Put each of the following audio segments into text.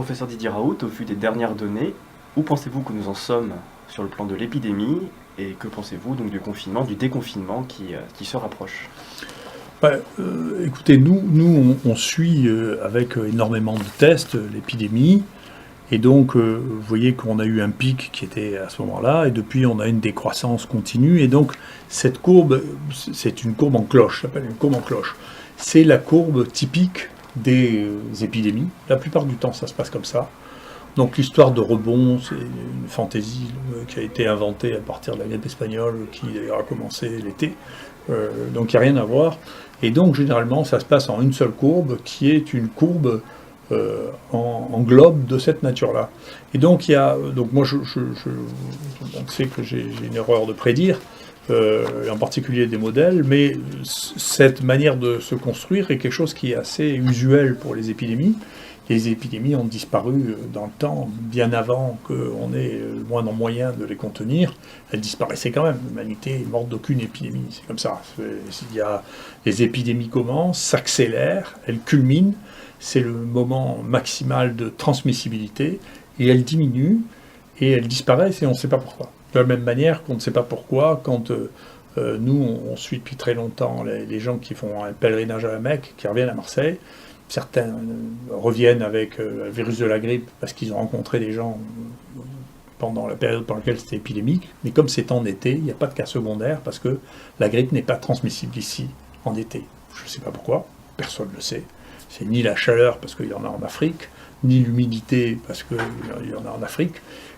Professeur Didier Raoult, au vu des dernières données, où pensez-vous que nous en sommes sur le plan de l'épidémie et que pensez-vous donc du confinement, du déconfinement qui se rapproche? Écoutez, on suit avec énormément de tests l'épidémie. Et donc, vous voyez qu'on a eu un pic qui était à ce moment-là, et depuis, on a une décroissance continue. Et donc, cette courbe, c'est une courbe en cloche, ça s'appelle une courbe en cloche. C'est la courbe typique des épidémies. La plupart du temps, ça se passe comme ça. Donc, l'histoire de rebond, c'est une fantaisie qui a été inventée à partir de la grippe espagnole, qui d'ailleurs a commencé l'été. Donc, il n'y a rien à voir. Et donc, généralement, ça se passe en une seule courbe, qui est une courbe en globe de cette nature-là. Et donc, moi, on sait que j'ai une erreur de prédire, en particulier des modèles, mais cette manière de se construire est quelque chose qui est assez usuel pour les épidémies. Les épidémies ont disparu dans le temps, bien avant qu'on ait le moindre moyen de les contenir. Elles disparaissaient quand même. L'humanité est morte d'aucune épidémie. C'est comme ça. Les épidémies commencent, s'accélèrent, elles culminent. C'est le moment maximal de transmissibilité, et elles diminuent, et elles disparaissent, et on ne sait pas pourquoi. De la même manière qu'on ne sait pas pourquoi, quand nous, on suit depuis très longtemps les gens qui font un pèlerinage à la Mecque, qui reviennent à Marseille. Certains reviennent avec le virus de la grippe parce qu'ils ont rencontré des gens pendant la période pendant laquelle c'était épidémique. Mais comme c'est en été, il n'y a pas de cas secondaires parce que la grippe n'est pas transmissible ici en été. Je ne sais pas pourquoi, personne ne le sait. C'est ni la chaleur parce qu'il y en a en Afrique, ni l'humidité parce qu'il y en a en Afrique.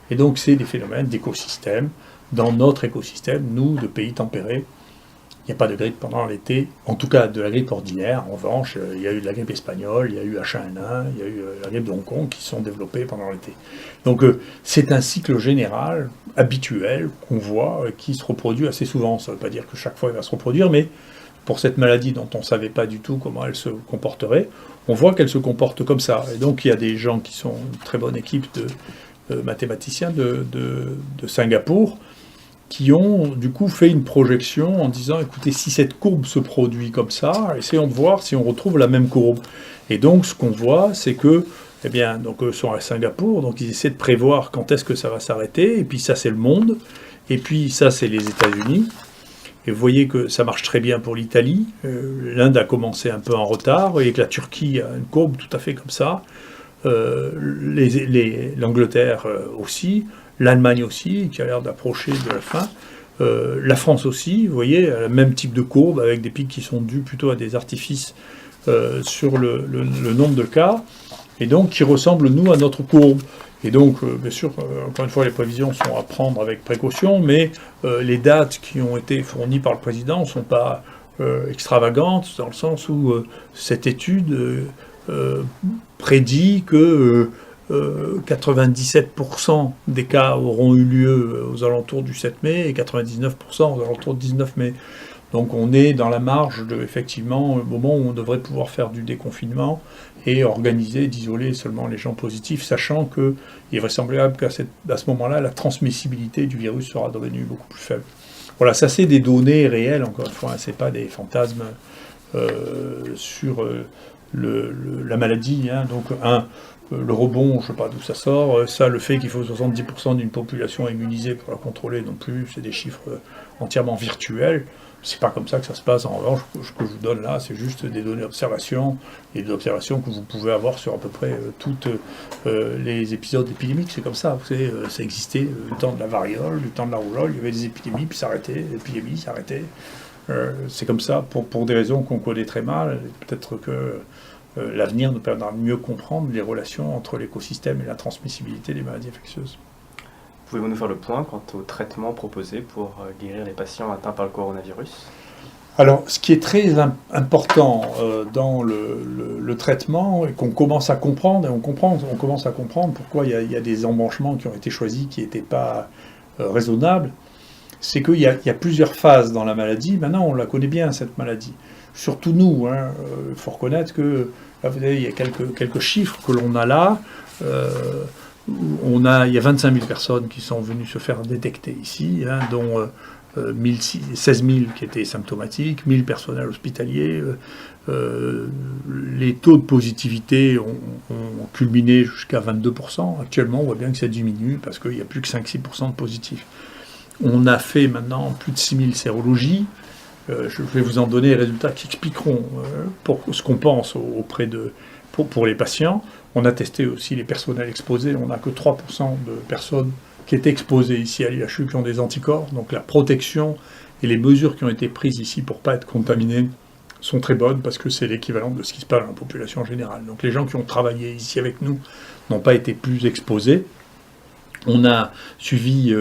Et donc c'est des phénomènes d'écosystème. Dans notre écosystème, nous, de pays tempérés, il n'y a pas de grippe pendant l'été, en tout cas de la grippe ordinaire. En revanche, il y a eu de la grippe espagnole, il y a eu H1N1, il y a eu la grippe de Hong Kong qui sont développées pendant l'été. Donc c'est un cycle général, habituel, qu'on voit, qui se reproduit assez souvent. Ça ne veut pas dire que chaque fois il va se reproduire, mais pour cette maladie dont on ne savait pas du tout comment elle se comporterait, on voit qu'elle se comporte comme ça. Et donc il y a des gens qui sont une très bonne équipe de mathématiciens de Singapour, qui ont du coup fait une projection en disant, écoutez, si cette courbe se produit comme ça, essayons de voir si on retrouve la même courbe. Et donc ce qu'on voit, c'est que, eh bien, donc eux sont à Singapour, donc ils essaient de prévoir quand est-ce que ça va s'arrêter, et puis ça c'est le monde, et puis ça c'est les États-Unis. Et vous voyez que ça marche très bien pour l'Italie. L'Inde a commencé un peu en retard. Vous voyez que la Turquie a une courbe tout à fait comme ça. L'Angleterre aussi. L'Allemagne aussi, qui a l'air d'approcher de la fin. La France aussi, vous voyez, a le même type de courbe, avec des pics qui sont dus plutôt à des artifices sur le nombre de cas, et donc qui ressemblent, nous, à notre courbe. Et donc, bien sûr, encore une fois, les prévisions sont à prendre avec précaution, mais les dates qui ont été fournies par le président ne sont pas extravagantes, dans le sens où cette étude prédit que 97% des cas auront eu lieu aux alentours du 7 mai et 99% aux alentours du 19 mai. Donc on est dans la marge de, effectivement, le moment où on devrait pouvoir faire du déconfinement et organiser, d'isoler seulement les gens positifs, sachant qu'il est vraisemblable qu'à ce moment-là, la transmissibilité du virus sera devenue beaucoup plus faible. Voilà, ça c'est des données réelles, encore une fois, hein, c'est pas des fantasmes sur la maladie. Hein. Donc le rebond, je ne sais pas d'où ça sort. Ça, le fait qu'il faut 70% d'une population immunisée pour la contrôler non plus, c'est des chiffres entièrement virtuels. C'est pas comme ça que ça se passe. En revanche, ce que je vous donne là, c'est juste des données d'observation, et des observations que vous pouvez avoir sur à peu près toutes les épisodes épidémiques. C'est comme ça. Vous savez, ça existait le temps de la variole, le temps de la rougeole, il y avait des épidémies, puis ça arrêtait, l'épidémie s'arrêtait. C'est comme ça, pour des raisons qu'on connaît très mal. Peut-être que l'avenir nous permettra de mieux comprendre les relations entre l'écosystème et la transmissibilité des maladies infectieuses. Pouvez-vous nous faire le point quant au traitement proposé pour guérir les patients atteints par le coronavirus? Alors, ce qui est très important dans le traitement, et qu'on commence à comprendre, et on commence à comprendre pourquoi il y a des embranchements qui ont été choisis qui n'étaient pas raisonnables, c'est qu'il y a plusieurs phases dans la maladie. Maintenant, on la connaît bien, cette maladie. Surtout nous, il faut reconnaître que, là, vous savez, il y a quelques chiffres que l'on a là. Il y a 25 000 personnes qui sont venues se faire détecter ici, dont 16 000 qui étaient symptomatiques, 1000 personnels hospitaliers. Les taux de positivité ont culminé jusqu'à 22%. Actuellement, on voit bien que ça diminue parce qu'il n'y a plus que 5-6% de positifs. On a fait maintenant plus de 6000 sérologies. Je vais vous en donner les résultats qui expliqueront pour ce qu'on pense pour les patients. On a testé aussi les personnels exposés. On n'a que 3% de personnes qui étaient exposées ici à l'IHU qui ont des anticorps. Donc la protection et les mesures qui ont été prises ici pour ne pas être contaminés sont très bonnes parce que c'est l'équivalent de ce qui se passe dans la population générale. Donc les gens qui ont travaillé ici avec nous n'ont pas été plus exposés. On a suivi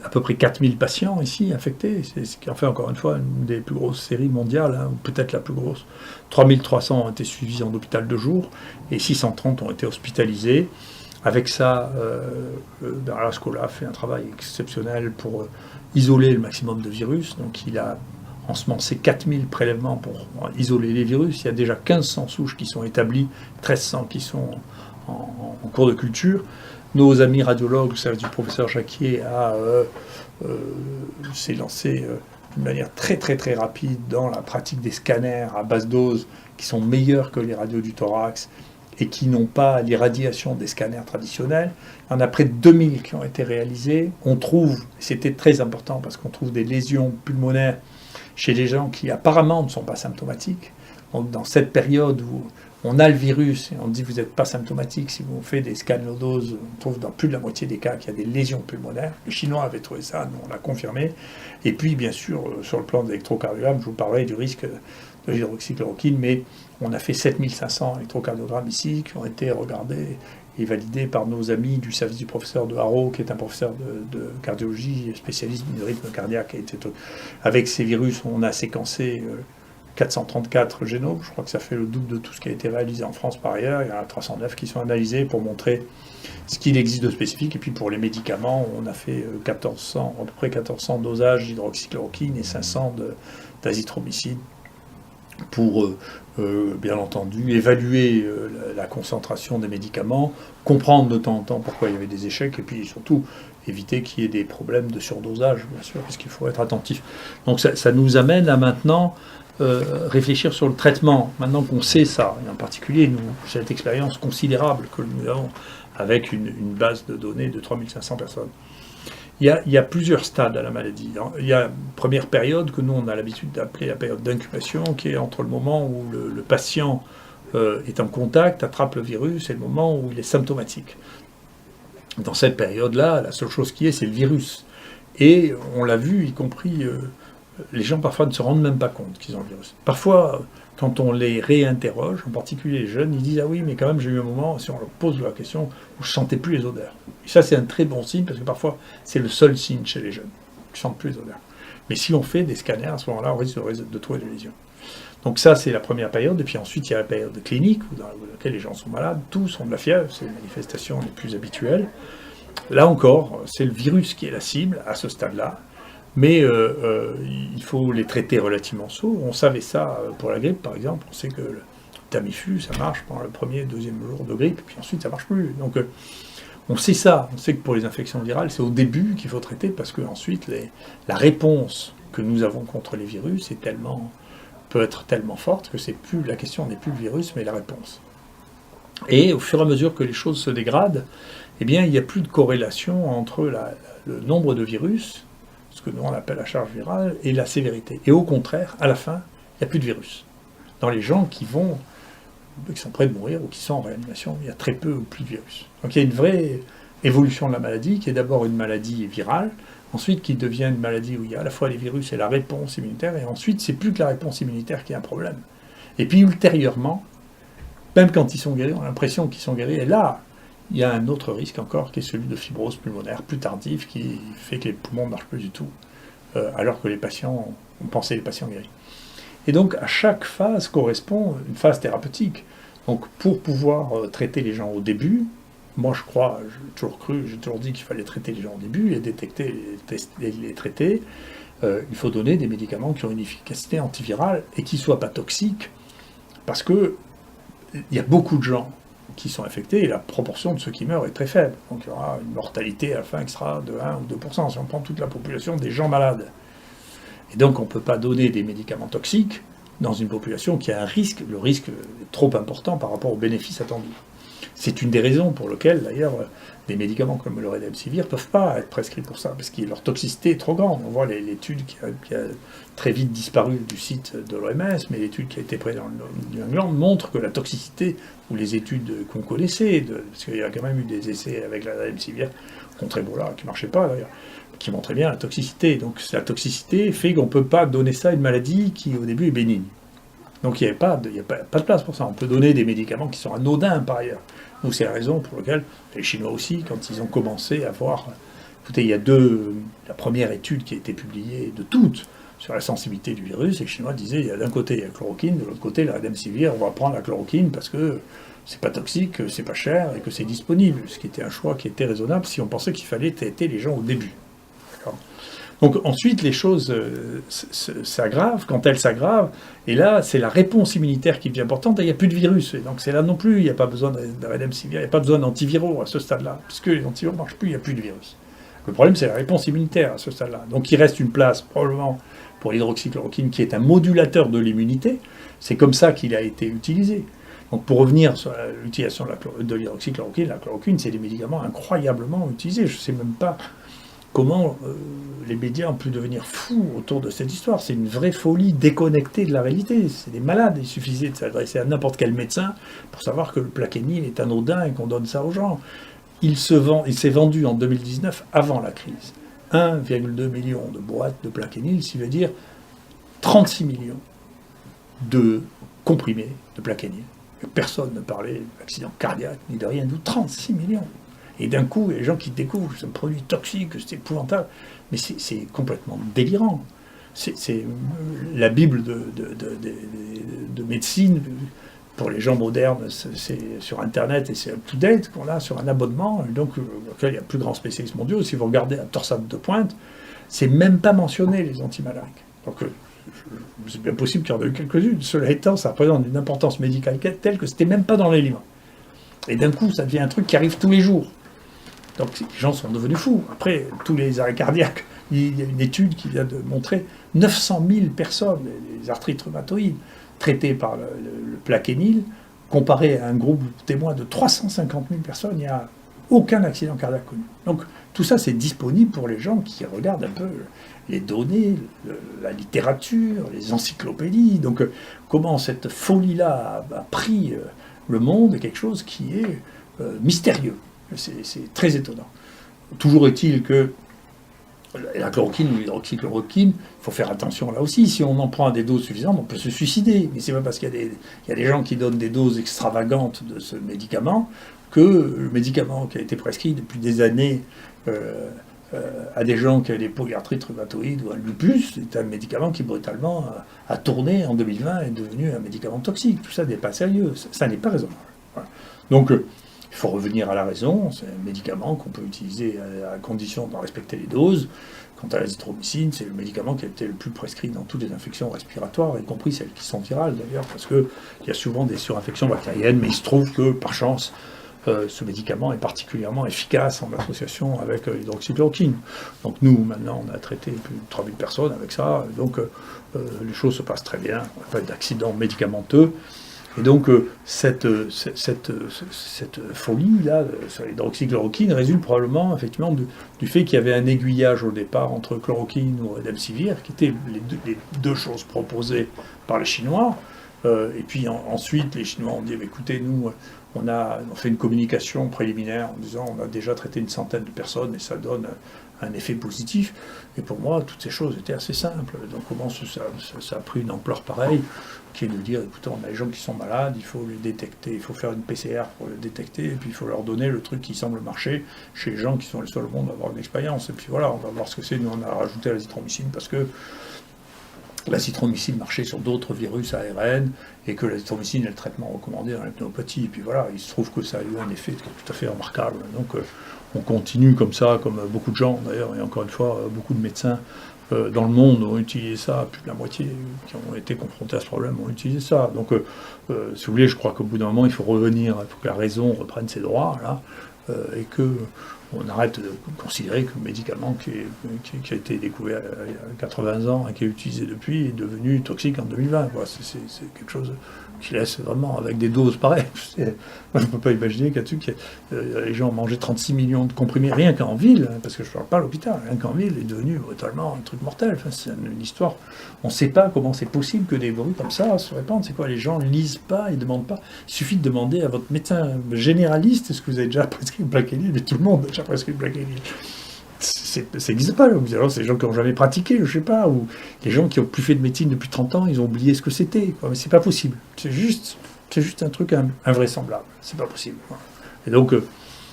à peu près 4000 patients ici infectés, c'est ce qui en fait encore une fois une des plus grosses séries mondiales, ou peut-être la plus grosse. 3300 ont été suivis en hôpital de jour et 630 ont été hospitalisés. Avec ça, Bernard Lascola a fait un travail exceptionnel pour isoler le maximum de virus. Donc il a ensemencé 4000 prélèvements pour isoler les virus. Il y a déjà 1500 souches qui sont établies, 1300 qui sont en cours de culture. Nos amis radiologues, le service du professeur Jacquier, s'est lancé d'une manière très très très rapide dans la pratique des scanners à basse dose qui sont meilleurs que les radios du thorax et qui n'ont pas l'irradiation des scanners traditionnels. Il y en a près de 2000 qui ont été réalisés. On trouve, c'était très important parce qu'on trouve des lésions pulmonaires chez les gens qui apparemment ne sont pas symptomatiques. Donc dans cette période où on a le virus et on dit vous n'êtes pas symptomatique, si vous faites des scans low dose, on trouve dans plus de la moitié des cas qu'il y a des lésions pulmonaires. Les Chinois avaient trouvé ça, nous on l'a confirmé. Et puis bien sûr, sur le plan de l'électrocardiogramme, je vous parlais du risque de l'hydroxychloroquine, mais on a fait 7500 électrocardiogrammes ici qui ont été regardés et validés par nos amis du service du professeur de Haro, qui est un professeur de cardiologie, spécialiste du rythme cardiaque. Avec ces virus, on a séquencé 434 génomes, je crois que ça fait le double de tout ce qui a été réalisé en France par ailleurs. Il y en a 309 qui sont analysés pour montrer ce qu'il existe de spécifique. Et puis pour les médicaments, on a fait à peu près 1400 dosages d'hydroxychloroquine et 500 d'azithromycine pour, bien entendu, évaluer la concentration des médicaments, comprendre de temps en temps pourquoi il y avait des échecs, et puis surtout éviter qu'il y ait des problèmes de surdosage, bien sûr, parce qu'il faut être attentif. Donc ça nous amène à maintenant réfléchir sur le traitement. Maintenant qu'on sait ça, et en particulier nous, cette expérience considérable que nous avons avec une base de données de 3500 personnes, il y a plusieurs stades à la maladie. Il y a une première période que nous, on a l'habitude d'appeler la période d'incubation, qui est entre le moment où le patient est en contact, attrape le virus, et le moment où il est symptomatique. Dans cette période-là, la seule chose qui est, c'est le virus. Et on l'a vu, y compris, les gens parfois ne se rendent même pas compte qu'ils ont le virus. Parfois, quand on les réinterroge, en particulier les jeunes, ils disent « Ah oui, mais quand même, j'ai eu un moment, si on leur pose la question, où je ne sentais plus les odeurs. » Et ça, c'est un très bon signe, parce que parfois, c'est le seul signe chez les jeunes, qu'ils ne sentent plus les odeurs. Mais si on fait des scanners, à ce moment-là, on risque de trouver des lésions. Donc ça, c'est la première période. Et puis ensuite, il y a la période clinique, dans laquelle les gens sont malades, tous ont de la fièvre, c'est les manifestations les plus habituelles. Là encore, c'est le virus qui est la cible, à ce stade-là. Mais il faut les traiter relativement tôt. On savait ça pour la grippe, par exemple. On sait que le Tamiflu, ça marche pendant le premier, deuxième jour de grippe, puis ensuite, ça ne marche plus. Donc, on sait ça. On sait que pour les infections virales, c'est au début qu'il faut traiter, parce que ensuite, la réponse que nous avons contre les virus peut être tellement forte que la question n'est plus le virus, mais la réponse. Et au fur et à mesure que les choses se dégradent, eh bien, il n'y a plus de corrélation entre le nombre de virus, ce que nous on appelle la charge virale, et la sévérité. Et au contraire, à la fin, il n'y a plus de virus. Dans les gens qui sont près de mourir ou qui sont en réanimation, il y a très peu ou plus de virus. Donc il y a une vraie évolution de la maladie, qui est d'abord une maladie virale, ensuite qui devient une maladie où il y a à la fois les virus et la réponse immunitaire, et ensuite c'est plus que la réponse immunitaire qui est un problème. Et puis ultérieurement, même quand ils sont guéris, on a l'impression qu'ils sont guéris, et là, il y a un autre risque encore, qui est celui de fibrose pulmonaire plus tardive, qui fait que les poumons ne marchent plus du tout, alors que on pensait les patients guéris. Et donc, à chaque phase correspond une phase thérapeutique. Donc, pour pouvoir traiter les gens au début, moi je crois, j'ai toujours dit qu'il fallait traiter les gens au début, les détecter, les traiter. Il faut donner des médicaments qui ont une efficacité antivirale et qui ne soient pas toxiques, parce que il y a beaucoup de gens qui sont infectés, et la proportion de ceux qui meurent est très faible. Donc il y aura une mortalité à la fin qui sera de 1 ou 2%, si on prend toute la population des gens malades. Et donc on ne peut pas donner des médicaments toxiques dans une population qui a un risque. Le risque est trop important par rapport aux bénéfices attendus. C'est une des raisons pour lesquelles, d'ailleurs, des médicaments comme le Remdesivir ne peuvent pas être prescrits pour ça, parce que leur toxicité est trop grande. On voit l'étude qui a très vite disparu du site de l'OMS, mais l'étude qui a été prise dans le New England montre que la toxicité, ou les études qu'on connaissait, parce qu'il y a quand même eu des essais avec la Remdesivir contre Ebola, qui ne marchaient pas d'ailleurs, qui montraient bien la toxicité. Donc la toxicité fait qu'on ne peut pas donner ça à une maladie qui au début est bénigne. Donc il n'y a pas de place pour ça. On peut donner des médicaments qui sont anodins par ailleurs. Donc c'est la raison pour laquelle les Chinois aussi, quand ils ont commencé à voir... Écoutez, il y a la première étude qui a été publiée de toutes sur la sensibilité du virus, et les Chinois disaient, il y a d'un côté il y a la chloroquine, de l'autre côté la Remdesivir, on va prendre la chloroquine parce que c'est pas toxique, c'est pas cher et que c'est disponible. Ce qui était un choix qui était raisonnable si on pensait qu'il fallait traiter les gens au début. D'accord ? Donc ensuite, les choses s'aggravent, quand elles s'aggravent, et là, c'est la réponse immunitaire qui devient importante, et il n'y a plus de virus. Et donc c'est là non plus, il n'y a pas besoin de Remdesivir, il n'y a pas besoin d'antiviraux à ce stade-là, puisque les antiviraux ne marchent plus, il n'y a plus de virus. Le problème, c'est la réponse immunitaire à ce stade-là. Donc il reste une place, probablement, pour l'hydroxychloroquine, qui est un modulateur de l'immunité. C'est comme ça qu'il a été utilisé. Donc pour revenir sur l'utilisation de l'hydroxychloroquine, la chloroquine, c'est des médicaments incroyablement utilisés. Je ne sais même pas comment les médias ont pu devenir fous autour de cette histoire. C'est une vraie folie déconnectée de la réalité. C'est des malades. Il suffisait de s'adresser à n'importe quel médecin pour savoir que le Plaquenil est anodin et qu'on donne ça aux gens. Il s'est vendu en 2019, avant la crise, 1,2 million de boîtes de Plaquenil, ce qui veut dire 36 millions de comprimés de Plaquenil. Personne ne parlait d'accident cardiaque ni de rien, nous 36 millions. Et d'un coup, il y a les gens qui découvrent que c'est un produit toxique, que c'est épouvantable. Mais c'est complètement délirant. C'est la Bible de médecine. Pour les gens modernes, c'est sur Internet et c'est up-to-date qu'on a sur un abonnement. Et donc, il y a plus grands spécialistes mondiaux. Si vous regardez un torsade de pointe, c'est même pas mentionné, les antimalariques. Donc, c'est bien possible qu'il y en ait eu quelques-unes. Cela étant, ça représente une importance médicale telle que c'était même pas dans les livres. Et d'un coup, ça devient un truc qui arrive tous les jours. Donc les gens sont devenus fous. Après, tous les arrêts cardiaques, il y a une étude qui vient de montrer 900 000 personnes, les arthrites rhumatoïdes, traitées par le Plaquenil, comparé à un groupe témoin de 350 000 personnes, il n'y a aucun accident cardiaque connu. Donc tout ça, c'est disponible pour les gens qui regardent un peu les données, la littérature, les encyclopédies. Donc comment cette folie-là a pris le monde est quelque chose qui est mystérieux. C'est très étonnant. Toujours est-il que la chloroquine ou l'hydroxychloroquine, il faut faire attention là aussi. Si on en prend à des doses suffisantes, on peut se suicider. Mais c'est pas parce qu'il y a des gens qui donnent des doses extravagantes de ce médicament que le médicament qui a été prescrit depuis des années à des gens qui ont des polyarthrites rhumatoïdes ou un lupus, c'est un médicament qui brutalement a tourné en 2020 et est devenu un médicament toxique. Tout ça n'est pas sérieux. Ça n'est pas raisonnable. Voilà. Donc, il faut revenir à la raison, c'est un médicament qu'on peut utiliser à condition de respecter les doses. Quant à l'azithromycine, c'est le médicament qui a été le plus prescrit dans toutes les infections respiratoires, y compris celles qui sont virales d'ailleurs, parce qu'il y a souvent des surinfections bactériennes, mais il se trouve que, par chance, ce médicament est particulièrement efficace en association avec l'hydroxychloroquine. Donc nous, maintenant, on a traité plus de 3000 personnes avec ça, donc les choses se passent très bien, on n'a pas d'accident médicamenteux. Et donc, cette folie-là sur l'hydroxychloroquine résulte probablement, effectivement, du fait qu'il y avait un aiguillage au départ entre chloroquine ou Remdesivir, qui étaient les deux choses proposées par les Chinois. Et puis ensuite, les Chinois ont dit, écoutez, nous, on fait une communication préliminaire en disant on a déjà traité une centaine de personnes et ça donne un effet positif. Et pour moi, toutes ces choses étaient assez simples. Donc comment ça a pris une ampleur pareille, qui est de dire, écoutez, on a les gens qui sont malades, il faut les détecter, il faut faire une PCR pour les détecter, et puis il faut leur donner le truc qui semble marcher chez les gens qui sont les seuls au monde à avoir une expérience. Et puis voilà, on va voir ce que c'est. Nous, on a rajouté l'azithromycine parce que l'azithromycine marchait sur d'autres virus ARN, et que l'azithromycine est le traitement recommandé dans la pneumopathie. Et puis voilà, il se trouve que ça a eu un effet tout à fait remarquable. Donc on continue comme ça, comme beaucoup de gens d'ailleurs, et encore une fois, beaucoup de médecins dans le monde ont utilisé ça, plus de la moitié qui ont été confrontés à ce problème ont utilisé ça. Donc, si vous voulez, je crois qu'au bout d'un moment, il faut revenir, il faut que la raison reprenne ses droits, là, et que on arrête de considérer que le médicament qui a été découvert il y a 80 ans et qui est utilisé depuis est devenu toxique en 2020. Voilà, c'est quelque chose qui laisse vraiment avec des doses pareilles. Moi, je ne peux pas imaginer qu'à dessus les gens ont mangé 36 millions de comprimés rien qu'en ville, hein, parce que je ne parle pas à l'hôpital, rien qu'en ville est devenu brutalement un truc mortel. Enfin, c'est une histoire. On ne sait pas comment c'est possible que des bruits comme ça se répandent. C'est quoi? Les gens ne lisent pas, ils ne demandent pas. Il suffit de demander à votre médecin généraliste est-ce que vous avez déjà prescrit le Plaquenil, mais tout le monde a déjà prescrit le Plaquenil. Ça n'existe pas. Alors, c'est les gens qui n'ont jamais pratiqué, je ne sais pas, ou les gens qui n'ont plus fait de médecine depuis 30 ans, ils ont oublié ce que c'était. Quoi. Mais c'est pas possible. C'est juste un truc invraisemblable. C'est pas possible. Voilà. Et donc,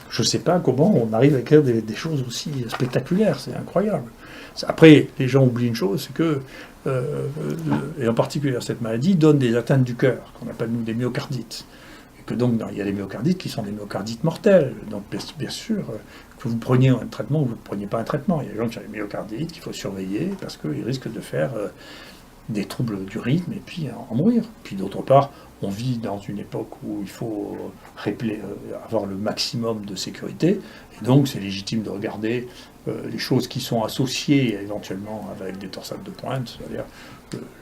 je ne sais pas comment on arrive à écrire des choses aussi spectaculaires. C'est incroyable. Après, les gens oublient une chose, c'est que, et en particulier cette maladie, donne des atteintes du cœur, qu'on appelle nous des myocardites. Et que donc, il y a des myocardites qui sont des myocardites mortels. Donc, bien sûr, que vous preniez un traitement ou vous ne preniez pas un traitement. Il y a des gens qui ont des myocardites qu'il faut surveiller parce qu'ils risquent de faire des troubles du rythme et puis en mourir. Puis d'autre part, on vit dans une époque où il faut avoir le maximum de sécurité. Et donc, c'est légitime de regarder les choses qui sont associées éventuellement avec des torsades de pointe, c'est-à-dire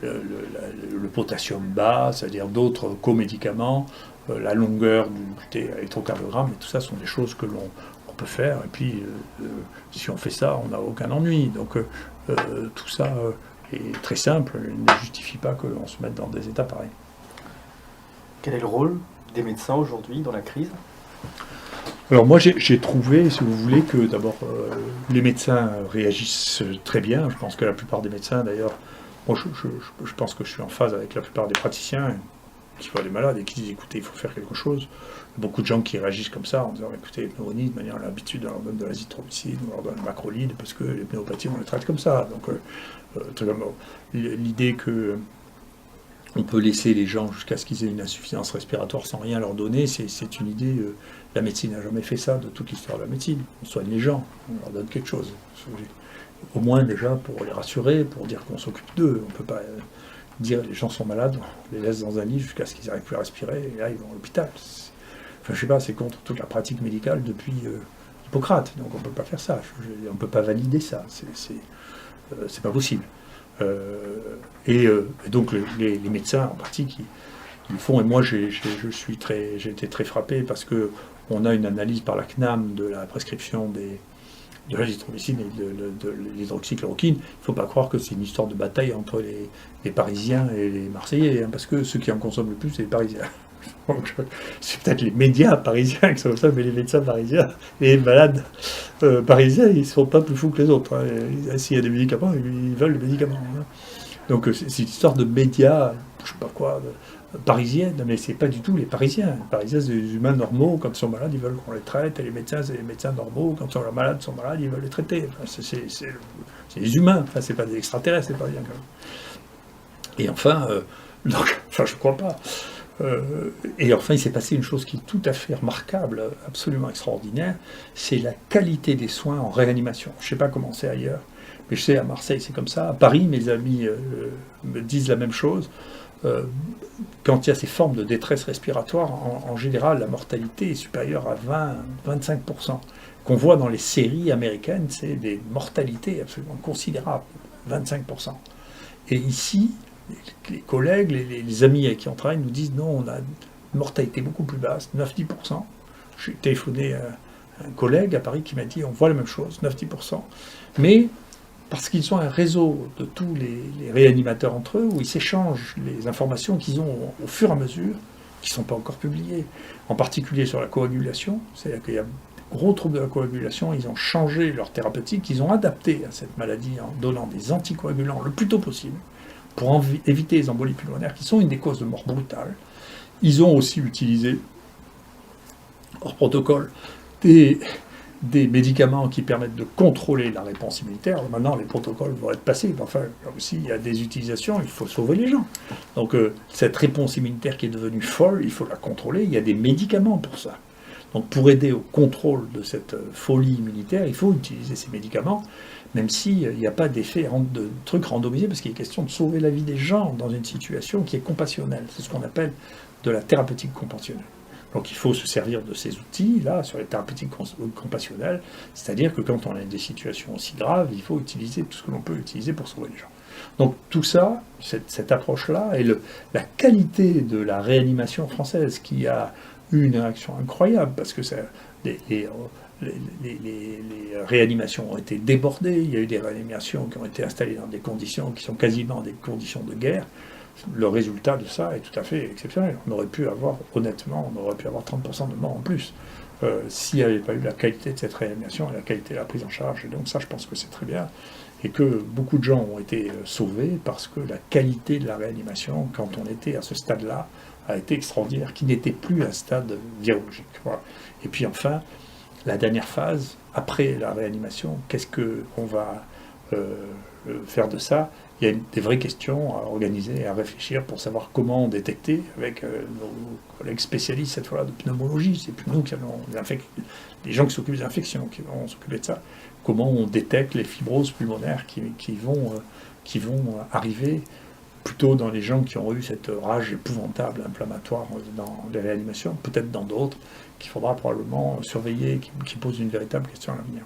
le potassium bas, c'est-à-dire d'autres comédicaments, la longueur du électrocardiogramme, et tout ça sont des choses que l'on peut faire. Et puis, si on fait ça, on n'a aucun ennui. Donc, tout ça est très simple, il ne justifie pas que l'on se mette dans des états pareils. Quel est le rôle des médecins aujourd'hui dans la crise? Alors moi j'ai trouvé, si vous voulez, que d'abord les médecins réagissent très bien. Je pense que la plupart des médecins, d'ailleurs, moi je pense que je suis en phase avec la plupart des praticiens qui voient les malades et qui disent écoutez, il faut faire quelque chose. Il y a beaucoup de gens qui réagissent comme ça en disant écoutez, les pneumonies, de manière à l'habitude, on leur donne de l'azithromycine, on leur donne le macrolide parce que les pnéumopathies, on les traite comme ça. Donc l'idée que on peut laisser les gens jusqu'à ce qu'ils aient une insuffisance respiratoire sans rien leur donner, c'est une idée. La médecine n'a jamais fait ça de toute l'histoire de la médecine. On soigne les gens, on leur donne quelque chose. Au moins déjà pour les rassurer, pour dire qu'on s'occupe d'eux. On ne peut pas dire les gens sont malades, on les laisse dans un lit jusqu'à ce qu'ils n'arrivent plus à respirer, et là ils vont à l'hôpital. Enfin je sais pas, c'est contre toute la pratique médicale depuis Hippocrate, donc on ne peut pas faire ça. On ne peut pas valider ça, c'est pas possible. Et donc les médecins en partie qui le font, et moi j'ai été très frappé parce que on a une analyse par la CNAM de la prescription de l'azithromycine et de l'hydroxychloroquine. Il ne faut pas croire que c'est une histoire de bataille entre les Parisiens et les Marseillais, hein, parce que ceux qui en consomment le plus, c'est les Parisiens. Donc, c'est peut-être les médias parisiens qui sont comme ça, mais les médecins parisiens, les malades parisiens, ils ne sont pas plus fous que les autres. Hein. S'il y a des médicaments, ils veulent les médicaments. Hein. Donc c'est une histoire de médias, je ne sais pas quoi, parisienne, mais c'est pas du tout les Parisiens. Les Parisiens, c'est des humains normaux, quand ils sont malades, ils veulent qu'on les traite, et les médecins, c'est les médecins normaux, quand ils sont malades, ils veulent les traiter. Enfin, c'est les humains, enfin, c'est pas des extraterrestres, c'est pas bien quand même. Et enfin, je crois pas. Et enfin, il s'est passé une chose qui est tout à fait remarquable, absolument extraordinaire, c'est la qualité des soins en réanimation. Je ne sais pas comment c'est ailleurs, mais je sais à Marseille c'est comme ça. À Paris, mes amis me disent la même chose. Quand il y a ces formes de détresse respiratoire, en général, la mortalité est supérieure à 20-25%. Qu'on voit dans les séries américaines, c'est des mortalités absolument considérables, 25%. Et ici, les collègues, les amis avec qui on travaille nous disent non, on a une mortalité beaucoup plus basse, 9-10%. J'ai téléphoné à un collègue à Paris qui m'a dit on voit la même chose, 9-10%. Mais parce qu'ils ont un réseau de tous les réanimateurs entre eux, où ils s'échangent les informations qu'ils ont au fur et à mesure, qui ne sont pas encore publiées, en particulier sur la coagulation, c'est-à-dire qu'il y a de gros troubles de la coagulation, ils ont changé leur thérapeutique, ils ont adapté à cette maladie en donnant des anticoagulants le plus tôt possible, pour éviter les embolies pulmonaires, qui sont une des causes de mort brutale. Ils ont aussi utilisé, hors protocole, des médicaments qui permettent de contrôler la réponse immunitaire. Alors maintenant, les protocoles vont être passés. Enfin, là aussi, il y a des utilisations, il faut sauver les gens. Donc, cette réponse immunitaire qui est devenue folle, il faut la contrôler. Il y a des médicaments pour ça. Donc, pour aider au contrôle de cette folie immunitaire, il faut utiliser ces médicaments. même s'il n'y a pas d'effet de truc randomisé, parce qu'il est question de sauver la vie des gens dans une situation qui est compassionnelle. C'est ce qu'on appelle de la thérapeutique compassionnelle. Donc il faut se servir de ces outils-là sur les thérapeutiques compassionnelles, c'est-à-dire que quand on a des situations aussi graves, il faut utiliser tout ce que l'on peut utiliser pour sauver les gens. Donc tout ça, cette approche-là, et la qualité de la réanimation française, qui a eu une réaction incroyable, parce que les réanimations ont été débordées, il y a eu des réanimations qui ont été installées dans des conditions qui sont quasiment des conditions de guerre. Le résultat de ça est tout à fait exceptionnel. On aurait pu avoir, honnêtement, 30% de morts en plus s'il n'y avait pas eu la qualité de cette réanimation et la qualité de la prise en charge. Et donc ça, je pense que c'est très bien. Et que beaucoup de gens ont été sauvés parce que la qualité de la réanimation, quand on était à ce stade-là, a été extraordinaire, qui n'était plus un stade virologique. Voilà. Et puis enfin, la dernière phase, après la réanimation, qu'est-ce qu'on va faire de ça? Il y a des vraies questions à organiser et à réfléchir pour savoir comment détecter avec nos collègues spécialistes, cette fois-là, de pneumologie. C'est plus nous qui allons les gens qui s'occupent des infections qui vont s'occuper de ça. Comment on détecte les fibroses pulmonaires qui vont arriver plutôt dans les gens qui ont eu cette rage épouvantable, inflammatoire dans les réanimations, peut-être dans d'autres, qu'il faudra probablement surveiller, qui posent une véritable question à l'avenir.